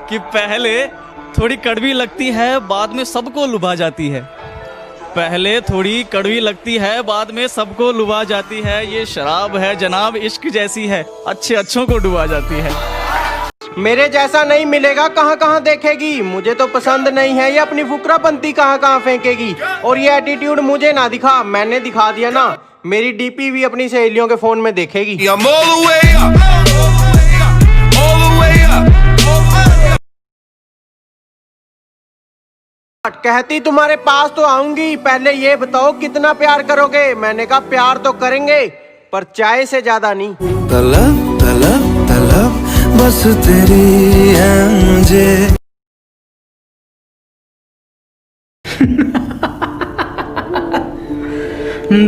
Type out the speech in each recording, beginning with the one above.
कि पहले थोड़ी कड़वी लगती है, बाद में सबको लुभा जाती है। पहले थोड़ी कड़वी लगती है, बाद में सबको लुभा जाती है। ये शराब है जनाब, इश्क जैसी है, अच्छे अच्छों को डुबा जाती है। मेरे जैसा नहीं मिलेगा कहाँ कहाँ देखेगी, मुझे तो पसंद नहीं है ये अपनी फुकरापंती कहाँ कहाँ फेंकेगी। और ये एटीट्यूड मुझे ना दिखा, मैंने दिखा दिया ना, मेरी डीपी भी अपनी सहेलियों के फोन में देखेगी। कहती तुम्हारे पास तो आऊंगी, पहले ये बताओ कितना प्यार करोगे। मैंने कहा प्यार तो करेंगे पर चाय से ज्यादा नहीं। तलब तलब तलब बस तेरी है मुझे।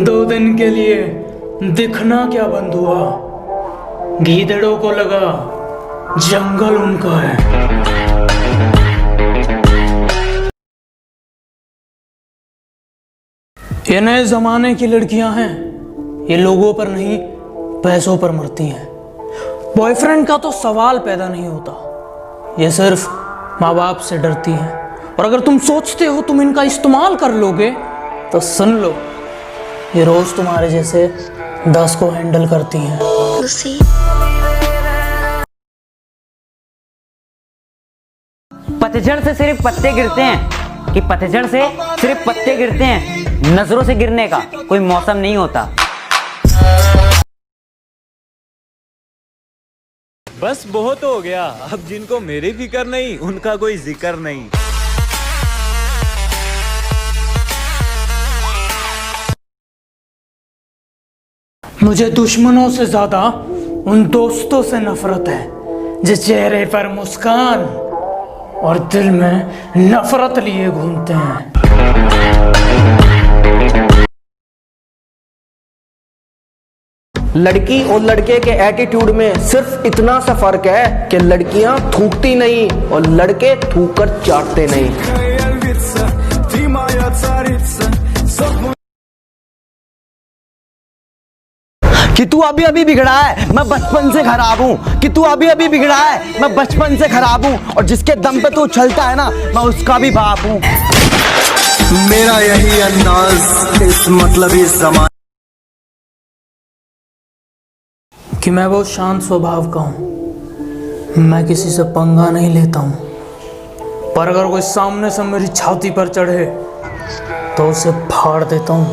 दो दिन के लिए दिखना क्या बंद हुआ, गीदड़ों को लगा जंगल उनका है। ये नए जमाने की लड़कियां हैं, ये लोगों पर नहीं पैसों पर मरती हैं। बॉयफ्रेंड का तो सवाल पैदा नहीं होता, ये सिर्फ माँ बाप से डरती हैं। और अगर तुम सोचते हो तुम इनका इस्तेमाल कर लोगे तो सुन लो, ये रोज तुम्हारे जैसे 10 को हैंडल करती हैं। पतझड़ से सिर्फ पत्ते गिरते हैं कि पतझड़ से सिर्फ पत्ते गिरते हैं, नजरों से गिरने का कोई मौसम नहीं होता। बस बहुत हो गया, अब जिनको मेरी फिक्र नहीं उनका कोई जिक्र नहीं। मुझे दुश्मनों से ज्यादा उन दोस्तों से नफरत है जिस चेहरे पर मुस्कान और दिल में नफरत लिए घूमते हैं। लड़की और लड़के के एटीट्यूड में सिर्फ इतना सा फर्क है कि लड़कियां थूकती नहीं और लड़के थूक कर चाटते नहीं। कि तू अभी अभी बिगड़ा है, मैं बचपन से खराब हूँ। कि तू अभी अभी बिगड़ा है, मैं बचपन से खराब हूँ। और जिसके दम पे तू उछलता है ना, मैं उसका भी बाप हूँ। मेरा यही अंदाज इस मतलबी ज़माने कि मैं बहुत शांत स्वभाव का हूँ, मैं किसी से पंगा नहीं लेता हूँ। पर अगर कोई सामने से मेरी छाती पर चढ़े तो उसे फाड़ देता हूँ।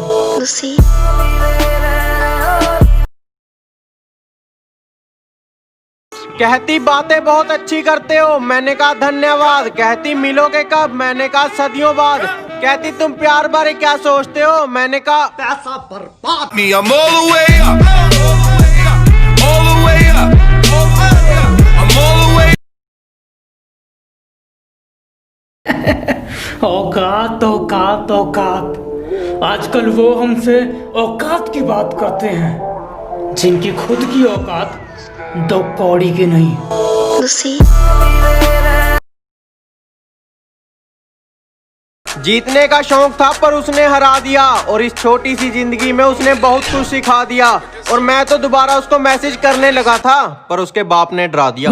कहती बातें बहुत अच्छी करते हो, मैंने कहा धन्यवाद। कहती मिलोगे कब, मैंने कहा सदियों बाद। कहती तुम प्यार बारे क्या सोचते हो, मैंने कहा पैसा बर्बाद। औकात औकात औकात, आजकल वो हमसे औकात की बात करते हैं जिनकी खुद की औकात 2 कौड़ी की नहीं। जीतने का शौक था पर उसने हरा दिया, और इस छोटी सी जिंदगी में उसने बहुत कुछ सिखा दिया। और मैं तो दोबारा उसको मैसेज करने लगा था पर उसके बाप ने डरा दिया।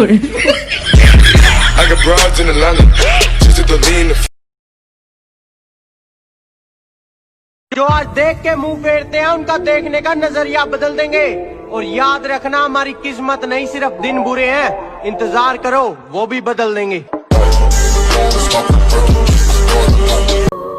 जो आज देख के मुंह फेरते हैं उनका देखने का नजरिया बदल देंगे। और याद रखना हमारी किस्मत नहीं सिर्फ दिन बुरे हैं, इंतजार करो वो भी बदल देंगे।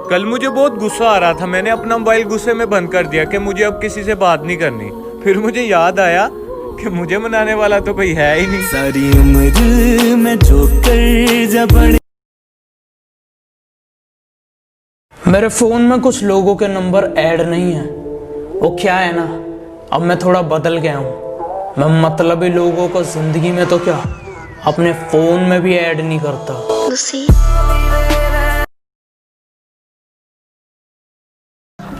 कल मुझे बहुत गुस्सा आ रहा था, मैंने अपना मोबाइल गुस्से में बंद कर दिया कि मुझे अब किसी से बात नहीं करनी। फिर मुझे याद आया कि मुझे मनाने वाला तो कोई है ही नहीं। सारी उम्र में जो कर जबड़। मेरे फोन में कुछ लोगों के नंबर ऐड नहीं है। वो क्या है ना, अब मैं थोड़ा बदल गया हूँ। मैं मतलबी लोगों को जिंदगी में तो क्या, अपने फोन में भी ऐड नहीं करता।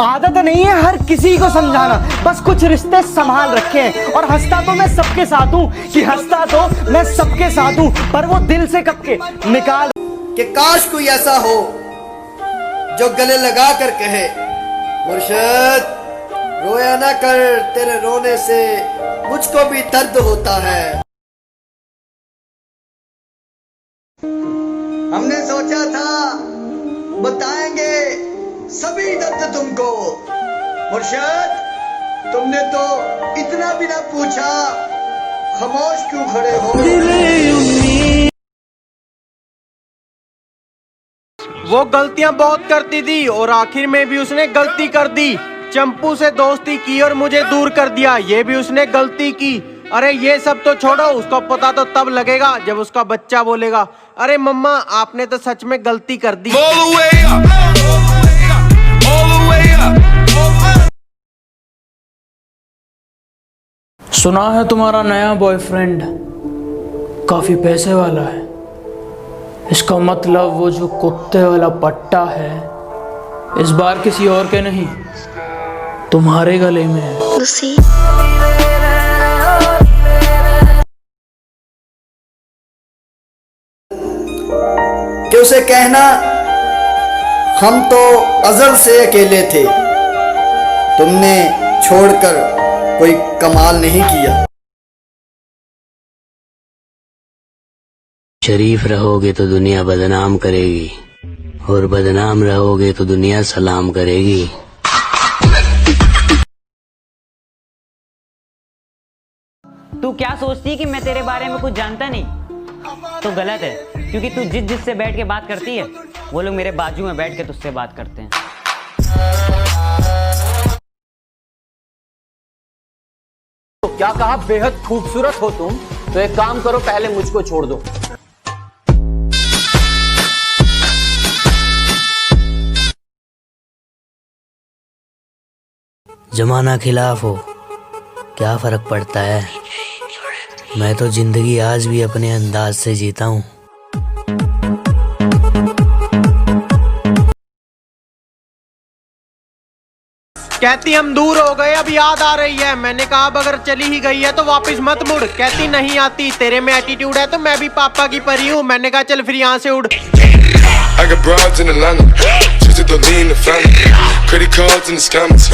आदत नहीं है हर किसी को समझाना, बस कुछ रिश्ते संभाल रखे हैं। और हंसता तो मैं सबके साथ हूँ, कि हंसता तो मैं सबके साथ हूँ, पर वो दिल से कब के निकाल। कि काश कोई ऐसा हो जो गले लगा कर कहे, मुर्शिद रोया ना कर, तेरे रोने से मुझको भी दर्द होता है। हमने सोचा था बताएंगे सभी दर्द तुमको, मुर्शद तुमने तो इतना भी ना पूछा, खामोश क्यों खड़े हो? वो गलतियां बहुत करती थी और आखिर में भी उसने गलती कर दी। चंपू से दोस्ती की और मुझे दूर कर दिया, ये भी उसने गलती की। अरे ये सब तो छोड़ो, उसको पता तो तब लगेगा जब उसका बच्चा बोलेगा, अरे मम्मा आपने तो सच में गलती कर दी। सुना है तुम्हारा नया बॉयफ्रेंड काफी पैसे वाला है। इसका मतलब वो जो कुत्ते वाला पट्टा है इस बार किसी और के नहीं तुम्हारे गले में है। कि उसे कहना हम तो अज़ल से अकेले थे, तुमने छोड़कर कोई कमाल नहीं किया। शरीफ रहोगे तो दुनिया बदनाम करेगी और बदनाम रहोगे तो दुनिया सलाम करेगी। तू क्या सोचती है कि मैं तेरे बारे में कुछ जानता नहीं? तो गलत है, क्योंकि तू जिससे बैठ के बात करती है वो लोग मेरे बाजू में बैठ के तुझसे बात करते हैं। तो क्या कहा बेहद खूबसूरत हो तुम, तो एक काम करो पहले मुझको छोड़ दो। जमाना खिलाफ हो क्या फर्क पड़ता है, मैं तो जिंदगी आज भी अपने अंदाज से जीता हूँ। कहती हम दूर हो गए अब याद आ रही है। मैंने कहा अब अगर चली ही गई है तो वापस मत मुड़। कहती नहीं आती, तेरे में एटीट्यूड है तो मैं भी पापा की परी हूँ। मैंने कहा चल फिर यहाँ से उड़। I got broads in Atlanta, just to lean the family, credit cards and the scammers.